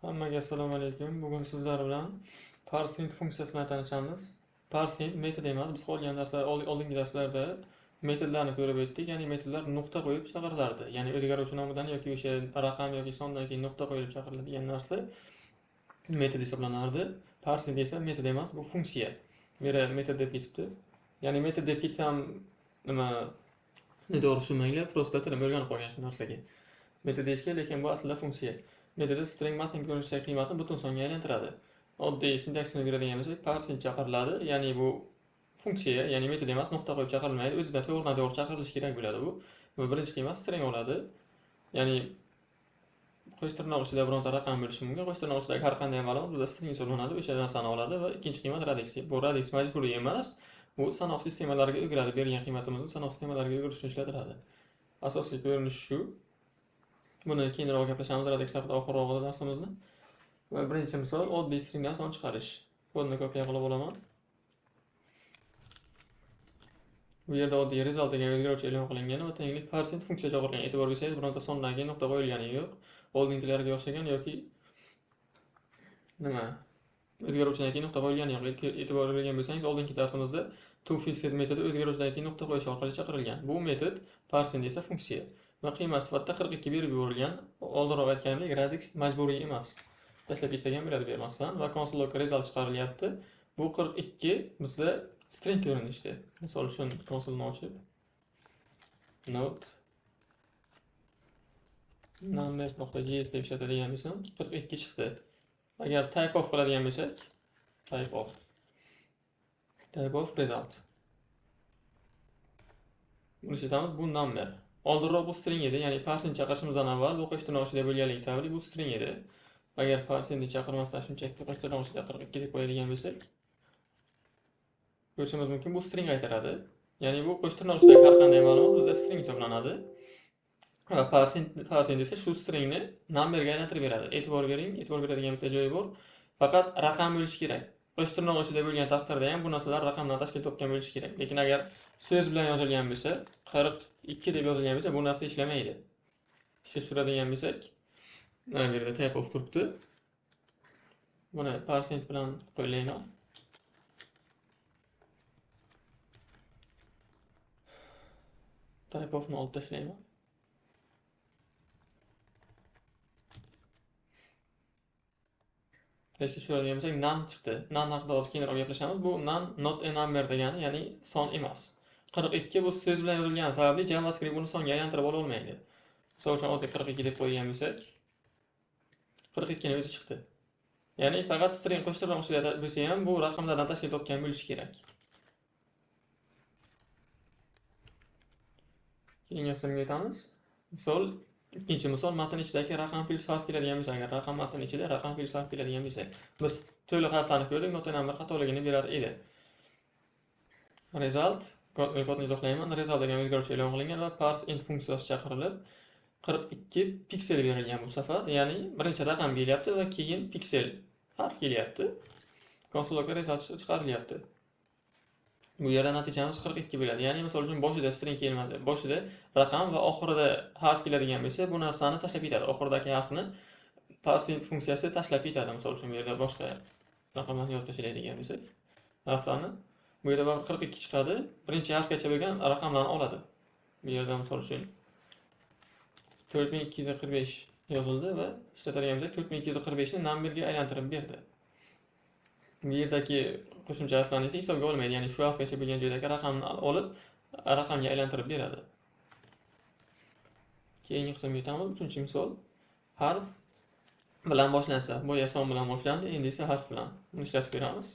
Hammaga assalomu alaykum. Bugun sizlar bilan parsing funksiyasi bilan tanishamiz. Parsing metod emas. Biz qolgan darslar, oldingi darslarda metodlarni ko'rib o'tdik. Ya'ni metodlar nuqta qo'yib chaqirilardi. Ya'ni o'zgaruvchi nomidan yoki o'sha raqam yoki sondan keyin nuqta qo'yilib chaqiriladigan narsa metod hisoblanardi. Parsing esa metod emas, bu funksiya. Mera metod deb ketibdi. Ya'ni metod deb ketsam nima to'g'ri tushunmanglar, prosta tilim o'rganib qolgan shu narsaga. Metod deyishga, lekin bu aslida funksiya. Metodi string matn ko'rinishidagi qiymatni butun songa aylantiradi. Oddiy sintaksini ko'radigan bo'lsak, parsing chaqiriladi. Ya'ni bu funksiya, ya'ni metod emas, nuqta qo'yib chaqirilmaydi. O'zidan to'g'ridan-to'g'ri chaqirilishi kerak bo'ladi bu. Va birinchi qiymat string bo'ladi. Ya'ni qo'sh tirnoq ichida bironta raqam bo'lishi mumkin. Qo'sh tirnoq ichidagi har qanday ma'lumot bizda string hisoblanadi. O'sha narsani oladi va ikkinchi qiymat radix. Bu radix majburiy emas. Bu sanoq sistemalariga o'giradi. Bergan qiymatimizni sanoq sistemalariga o'girish uchun ishlatiladi. Asosiy ko'rinishi shu. Buni keyinroq gaplashamiz radix haqida oxirrog'ida darsimizni. Va birinchi misol oddiy stringdan son chiqarish. Kodni kopiya qilib olaman. Bu yerda oddiy result degan o'zgaruvchi e'lon qilingan va tenglik parsing funksiya chaqirilgan. E'tibor bersangiz, bironta sondan keyin nuqta qo'yilgani yo'q. Oldingilarga o'xshagan yoki nima o'zgaruvchidan keyin nuqta qo'yilgani yo'q. E'tibor bergan bo'lsangiz, oldingi darsimizda toFixed metodi o'zgaruvchidan keyin nuqta qo'yish orqali chaqirilgan. Bu metod parsing esa funksiya. Va qiymat sifatida 42 berib yuborilgan. Oldinroq aytganimdek, radix majburiy emas. Tashlab ketsak ham beradi bermasdan va console.log result chiqarilyapti. Bu 42 bizda string ko'rinishda. Misol uchun konsolni ochib note numbers.js deb ishlatadigan bo'lsam 42 chiqdi. Agar type of qiladigan bo'lsak, type of result. Buni ishlatamiz, bu number. Oldinroq bu string edi, ya'ni parsing chaqirishimizdan avval bu qo'sh tirnoq ichida bo'lganligi sababli bu string edi. Agar parsingni chaqirmasdan shunchaki qo'sh tirnoq ichida 42 deb qo'yadigan bo'lsak, ko'rishimiz mumkin, bu string qaytaradi. Ya'ni bu qo'sh tirnoq ichidagi har qanday ma'lumot bizda string hisoblanadi. Va parsing esa shu stringni numberga aylantirib beradi. E'tibor bering, e'tibor beradigan bitta joyi bor. Faqat raqam bo'lishi kerak. Qo'sh tirnoq ichida bo'lgan taqdirda ham bu narsalar raqamdan tashkil topgan bo'lishi kerak. Lekin agar so'z bilan yozilgan bo'lsa, 42 deb yozilgan bo'lsa, bu narsa ishlamaydi. Ishga tushiradigan bo'lsak, mana bu yerda type of turibdi. Buni parsing bilan qo'ylayman. Type of'ni olib tashlayman. Ishga tushiradigan bo'lsak, none chiqdi. None haqida hozir keyinroq gaplashamiz. Bu none not a number degani, ya'ni son emas. 42 bu so'z bilan yozilgani sababli JavaScript buni songa aylantirib ola olmaydi. Misol uchun oddiy 42 deb qo'ygan bo'lsak, 42 ni o'zi chiqdi. Ya'ni faqat string qo'sh tirnoq ichida bo'lsa ham bu raqamlardan tashkil topgan bo'lishi kerak. Keyingi qismga o'tamiz. Misol, ikkinchi misol matn ichidagi raqam plus harf keladigan bo'lsa, agar raqam matn ichida raqam plus harf keladigan bo'lsa, biz to'liq harflarni ko'rdik, not number xatoligini berar edi. Result kodni izohlayman. Result degan o'zgaruvchi e'lon qilingan va parseInt funksiyasi chaqirilib 42 piksel berilgan bu safar. Ya'ni birinchi raqam kelyapti va keyin piksel harf kelyapti. Konsolga result chiqarilyapti. Bu yerda natijamiz 42 bo'ladi. Ya'ni misol uchun boshida string kelmadi. Boshida raqam va oxirida harf keladigan bo'lsa, bu narsani tashlab ketadi. Oxiridagi harfni parseInt funksiyasi tashlab ketadi. Misol uchun bu yerda boshqa raqamlarni yozib tashlaydigan bo'lsak, harflarni bu yerda 42 chiqadi. Birinchi harfgacha bo'lgan raqamlarni oladi. Bu yerda misol uchun 4245 yozildi va ishlatadigan bo'lsak 4245 ni numberga aylantirib berdi. Bu yerdagi qo'shimcha harflarni esa hisobga olmaydi. Ya'ni shu harfgacha bo'lgan joydagi raqamni olib, raqamga aylantirib beradi. Keyingi qismga o'tamiz. Uchinchi misol. Harf bilan boshlansa, boya son bilan boshlandi, endi esa harf bilan. Buni ishlatib ko'ramiz.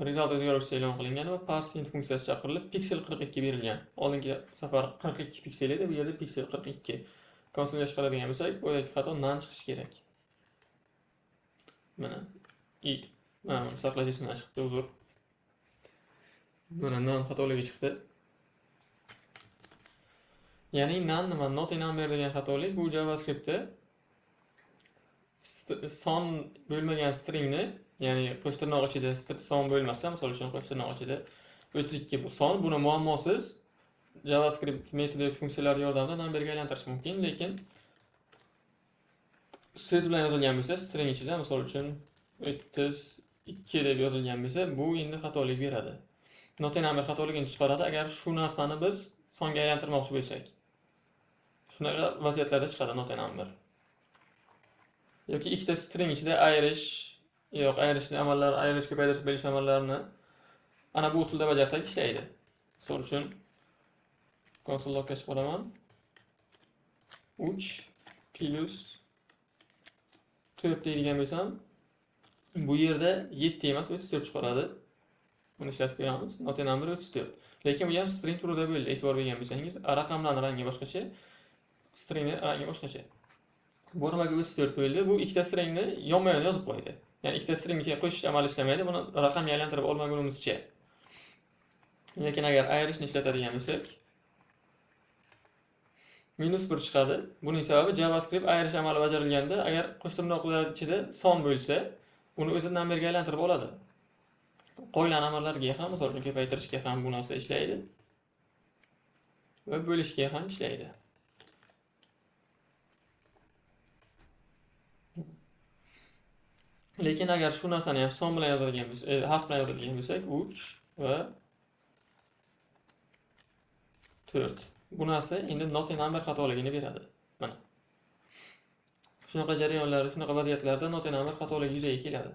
Result o'zgaruvchisi e'lon qilingan va parseInt funksiyasi chaqirilib, piksel 42 berilgan. Oldingi safar 42 piksel edi, bu yerda piksel 42. Konsolga chiqaradigan bo'lsak, boyagi xato none chiqishi kerak. Mana mana saqlash ismidan chiqdi, uzr. Mana none xatoligi chiqdi. Ya'ni none nima? Not a number degan xatolik bu JavaScriptda son bo'lmagan stringni, ya'ni qo'sh tirnoq ichida son bo'lmasa, misol uchun qo'sh tirnoq ichida 32 bu son, buni muammosiz JavaScript metodi yoki funksiyalar yordamida numberga aylantirish mumkin, lekin Söz bilan yozilgan bo'lsa, string ichida, misol uchun 32 deb yozilgan bo'lsa, bu endi xatolik beradi. Not a number xatoligini chiqaradi agar shu narsani biz songa aylantirmoqchi bo'lsak. Shunaqa vaziyatlarda chiqadi not a number. Yoki ikkita string ichida ayirishli amallar, ayirish ko'paytirish berish amallarini ana bu usulda bajarsak ishlaydi. Misol uchun konsol logga chiqaraman. 3 plus 4 deydigan bo'lsam, bu yerda 7 emas 34 chiqaradi. Buni ishlatib beramiz. Not a number 34. Lekin bu ham string turida bo'ldi. E'tibor bergan bo'lsangiz, raqamlarning rangi boshqacha, stringning rangi boshqacha. Bu nimaga 34 bo'ldi? Bu ikkita stringni yonma-yon yozib qo'ydi. Ya'ni ikkita string ichiga qo'shish amali ishlamaydi. Buni raqamga aylantirib olmagunimizcha. Lekin agar ayirishni ishlatadigan bo'lsak, -1 chiqadi. Buning sababi JavaScript ayirish amali bajarilganda agar qo'shtirnoqlar ichida son bo'lsa, uni o'zi numberga aylantirib oladi. Qo'yilgan amallarga ham, misol uchun ko'paytirishga ham bu narsa ishlaydi va bo'lishga ham ishlaydi. Lekin agar shu narsani ham son bilan yozilgan bo'lsa, harf bilan yozilgan bo'lsak, 3 va 4. Bu narsa endi not a number xatoligini beradi. Mana. Shunaqa jarayonlarda, shunaqa vaziyatlarda not a number xatoligi yuzaga keladi.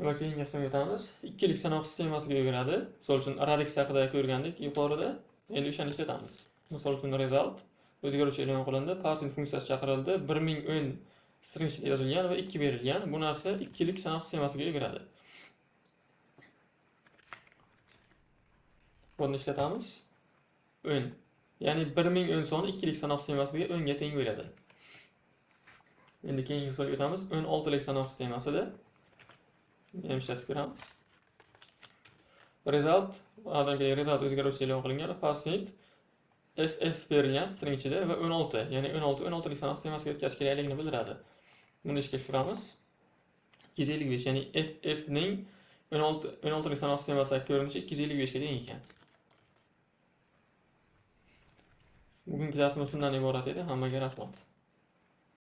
Va keyingi qismga o'tamiz. Ikkilik sanoq sistemasiga o'giradi. Misol uchun radix haqida ko'rgandik yuqorida. Endi o'shani ishlatamiz. Misol uchun result o'zgaruvchi e'lon qilindi, parsing funksiyasi chaqirildi, 1010 string ichida yozilgan va 2 berilgan. Bu narsa ikkilik sanoq sistemasiga o'giradi. Buni ishlatamiz. 10. Ya'ni 1010 soni ikkilik sanoq sistemasiga 10 ga teng bo'ladi. Endi keyingi usulga o'tamiz. 16 lik sanoq sistemasida ham ishlatib ko'ramiz. Result o'zgaruvchi e'lon qilingan, parsing ff berilgan string ichida va 16, ya'ni 16 lik sanoq sistemasiga o'tkazish kerakligini bildiradi. Buni ishga tushiramiz. 255, ya'ni ff ning 16 lik sanoq sistemasidagi ko'rinishi 255 ga teng ekan. Bugungi darsimiz shundan iborat edi. Hammaga rahmat.